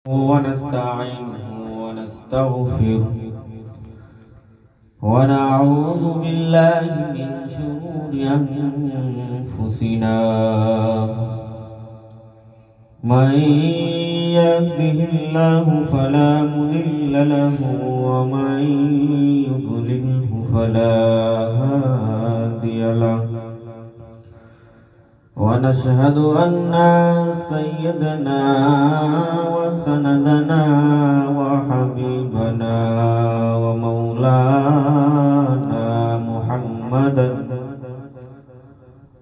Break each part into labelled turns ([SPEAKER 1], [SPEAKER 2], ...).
[SPEAKER 1] ونستعينه ونستغفره ونعوذ بالله من شرور أنفسنا من يهده الله فلا مضل له ومن يضلله فلا هادي له ونشهد أن سيدنا وسندنا وحبيبنا ومولانا محمدا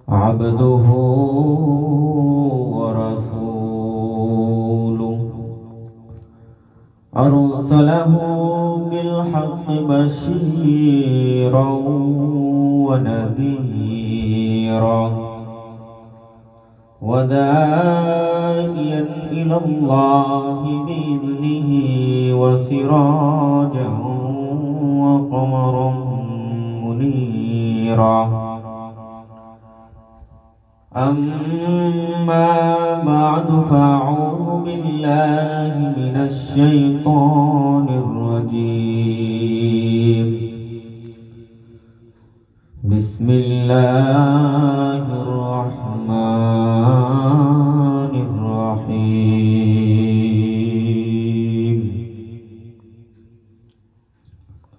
[SPEAKER 1] عبده ورسوله أرسله بالحق بشيرا ونذيرا وداعيا إلى الله بإذنه وسراجا وقمرا منيرا أما بعد فأعوذ بالله من الشيطان الرجيم بسم الله الرحمن الرحيم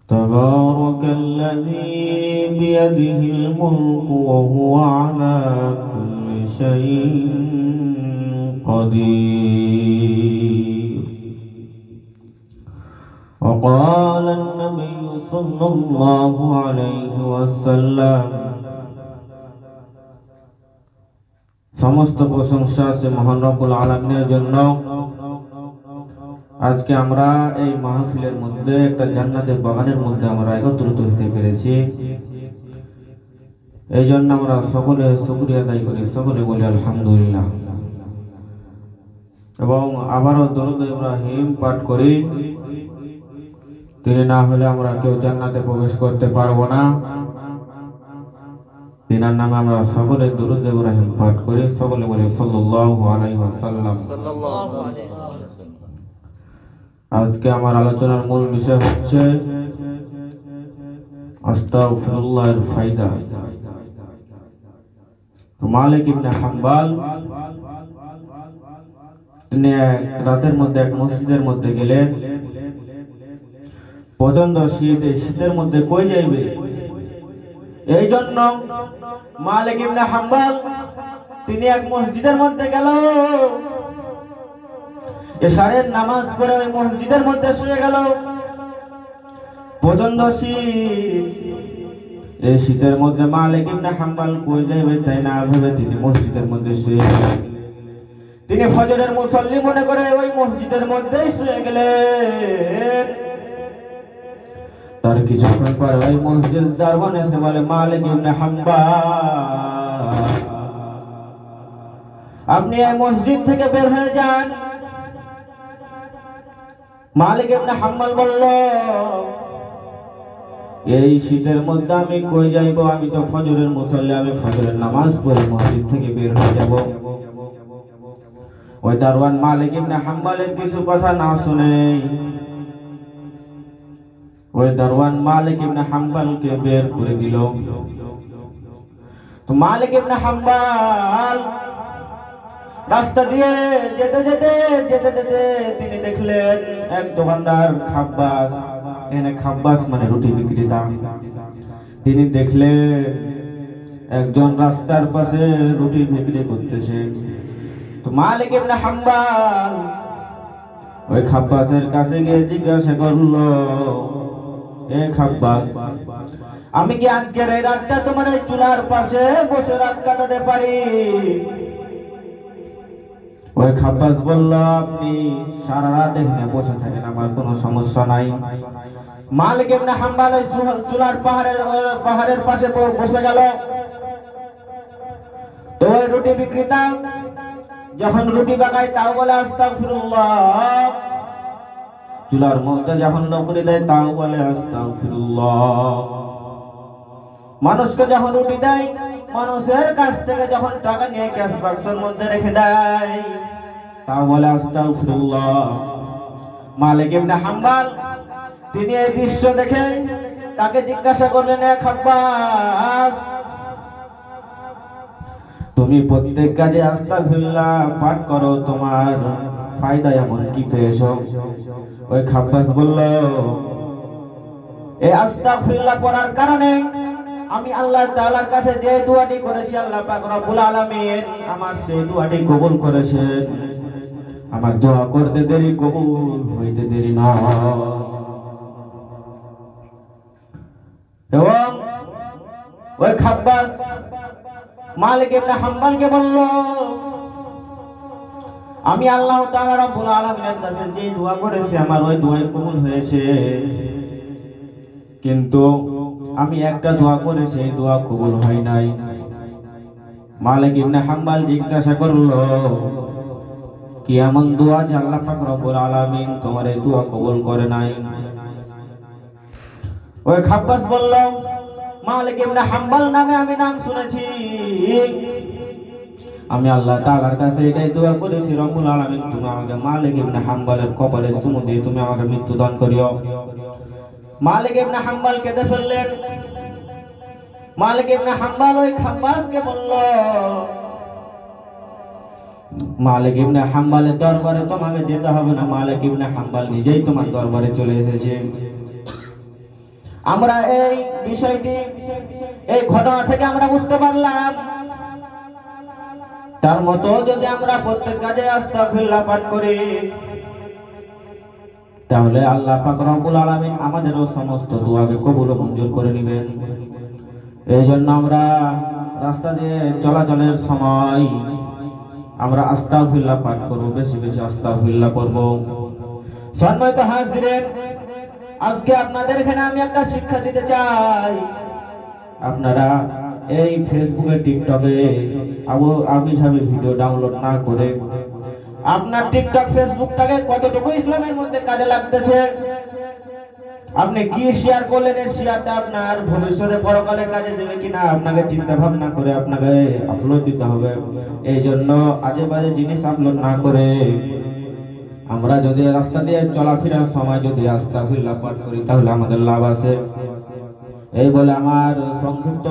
[SPEAKER 1] تبارك الذي بيده الملك وهو على كل شيء قدير وقال النبي صلى الله عليه وسلم সমস্ত প্রশংসা আছে মহান রব্বুল আলামিনের জন্য। আজকে আমরা এই মাহফিলের মধ্যে একটা জান্নাতের বাগানের মধ্যে আমরা একত্রিত হতে পেরেছি। এই জন্য আমরা সকলে শুকরিয়া আদায় করি, সকলে বলি আলহামদুলিল্লাহ। এবং আবারও দরুদ ইব্রাহিম পাঠ করি। তিনি না হলে আমরা কেউ জান্নাতে প্রবেশ করতে পারবো না। তিনার নামে আমরা সকলে দরুদ ইব্রাহিম পাঠ করি, সকলে বলি সাল্লাল্লাহু আলাইহি ওয়াসাল্লাম। আজকে আমার আলোচনার মূল বিষয় হচ্ছে আস্তাগফিরুল্লাহর ফায়দা। মালিক ইবনে হাম্বাল তিনি রাতের মধ্যে এক মসজিদের মধ্যে গেলেন। প্রচন্ড শীত, এই শীতের মধ্যে কই যাইবে? এই জন্য মালিক ইবনে হাম্বাল তিনি এক মসজিদের মধ্যে গেল। এশারের নামাজ পড়ে ওই মসজিদের মধ্যে শুয়ে গেল। প্রচন্ড শীত, এই শীতের মধ্যে মালিক ইবনে হাম্বাল কই যাইবে তাই না ভেবে তিনি মসজিদের মধ্যে শুয়ে গেলেন। তিনি ফজরের মুসল্লি মনে করে ওই মসজিদের মধ্যেই শুয়ে গেলেন। তার কিছুক্ষণ পর ওই মসজিদ দারওয়ান এসে বলে, মালিক ইবনে হাম্বাল আপনি এই মসজিদ থেকে বের হয়ে যান। মালিক ইবনে হাম্বাল বলল, এই শীতের মধ্যে আমি কই যাইব? আমি তো ফজরের মুসল্লি, আমি ফজরের নামাজ পড়ে মসজিদ থেকে বের হয়ে যাব। ওই দারওয়ান মালিক ইবনে হাম্বালের কিছু কথা না শুনে ওই দারওয়ান মালিক ইবনে হাম্বালকে বের করে দিল। তো মালিক ইবনে হাম্বাল রাস্তা দিয়ে যেতে যেতে যেতে যেতে তিনি দেখলেন এক দোকানদার খাব্বাস, এখানে খাব্বাস মানে রুটি বিক্রেতা। তিনি দেখলেন একজন রাস্তার পাশে রুটি বিক্রি করতেছে। তো মালিক ইবনে হাম্বাল ওই খাব্বাসের কাছে গিয়ে জিজ্ঞাসা করলো, এ খাব্বাস, আমি কি আজকের এই রাতটা তোমার এই চুলার পাশে বসে রাত কাটাতে পারি? ওই খাব্বাস বলল, আপনি সারা রাত এখানে বসে থাকেন, আমার কোনো সমস্যা নাই। মালিক ইবনে হাম্বাল ওই চুলার পাহাড়ের পাশে বসে গেল। তো ওই রুটি বিক্রেতা যখন রুটি বাগায় তাও বলে আস্তাগফিরুল্লাহ। চুলার মধ্যে যখন নকরি দেয় তাও বলে আস্তাগফিরুল্লাহ। মানুষকে যখন রুটি দেয় মানুষের কাছ থেকে যখন টাকা নিয়ে ক্যাশ বাক্সের মধ্যে রেখে দেয় তাও বলে আস্তাগফিরুল্লাহ। মালিক ইবনে হাম্বল তিনি এই দৃশ্য দেখে তাকে জিজ্ঞাসা করলেন, এ খাব্বাস, তুমি প্রত্যেক কাজে আস্তাগফিরুল্লাহ পাঠ করো, তোমার ফায়দা এমন কি পেয়েছো? ওই খাব্বাস বলল, এই আস্তাগফিরুল্লাহ পড়ার কারণে আমি আল্লাহ তাআলার কাছে যে দোয়াটি করেছি, আল্লাহ পাক রব্বুল আলামিন আমার সেই দোয়াটি কবুল করেছেন। আমার দোয়া করতে দেরি, কবুল হইতে দেরি নয়। এবং ওই খাব্বাস মালিক ইবনে হাম্বলকে বলল, আমি আল্লাহ তাআলা রব্বুল আলামিনের কাছে যে দোয়া করেছি আমার ওই দোয়াই কবুল হয়েছে, কিন্তু আমি একটা দোয়া করেছি এই দোয়া কবুল হয় নাই। মালিক ইবনে হাম্বল জিজ্ঞাসা করলো, কি এমন দোয়া যে আল্লাহ পাক রব্বুল আলামিন তোমার এই দোয়া কবুল করে নাই? ওই খাব্বাস বলল, মালিক ইবনে হাম্বল নামে আমি নাম শুনেছি, আমি আল্লাহ তাআলার কাছে এটাই দোয়া করেছি, রব্বুল আলামিন তুমি আমাকে মালিক ইবনে হাম্বলের কপালে চুমু দিয়ে তুমি আমাকে মৃত্যু দান করিও। মালিক ইবনে হাম্বল কেঁদে ফেললেন। মালিক ইবনে হাম্বল ওই খাব্বাসকে বলল, মালিক ইবনে হাম্বলের দরবারে তোমাকে যেতে হবে না, মালিক ইবনে হাম্বল নিজেই তোমার দরবারে চলে এসেছে। আমরা এই বিষয়টি, এই ঘটনা থেকে আমরা বুঝতে পারলাম, তার মতো যদি আমরা প্রত্যেক কাজে আস্তাগফিরুল্লাহ পাঠ করি, তাহলে আল্লাহ পাক রব্বুল আলামিন আমাদেরও সমস্ত দোয়াকে কবুল ও মঞ্জুর করে নেবেন। এই জন্য আমরা রাস্তা দিয়ে চলাচলের সময় আমরা আস্তাগফিরুল্লাহ পাঠ করব, বেশি বেশি আস্তাগফিরুল্লাহ করব। সম্মানিত হাজিরিন, আজকে আপনাদের এখানে আমি একটা শিক্ষা দিতে চাই। আপনারা এই ফেসবুকে, টিকটকে আবিঝাবি ভিডিও ডাউনলোড না করে আপনার টিকটক ফেসবুকটাকে কতটুকু ইসলামের মধ্যে কাজে লাগতেছে, আপনি কি শেয়ার করলেন, এই শেয়ারটা আপনার ভবিষ্যতে পরকালে কাজে দেবে কিনা আপনাকে চিন্তা ভাবনা করে আপনাকে আপলোড দিতে হবে। এই জন্য আজে বাজে জিনিস আপলোড না করে আমরা যদি রাস্তা দিয়ে চলাফেরার সময় যদি আস্তাগফিরুল্লাহ পাঠ করি তাহলে আমাদের লাভ আছে। এই বলে আমার সংক্ষিপ্ত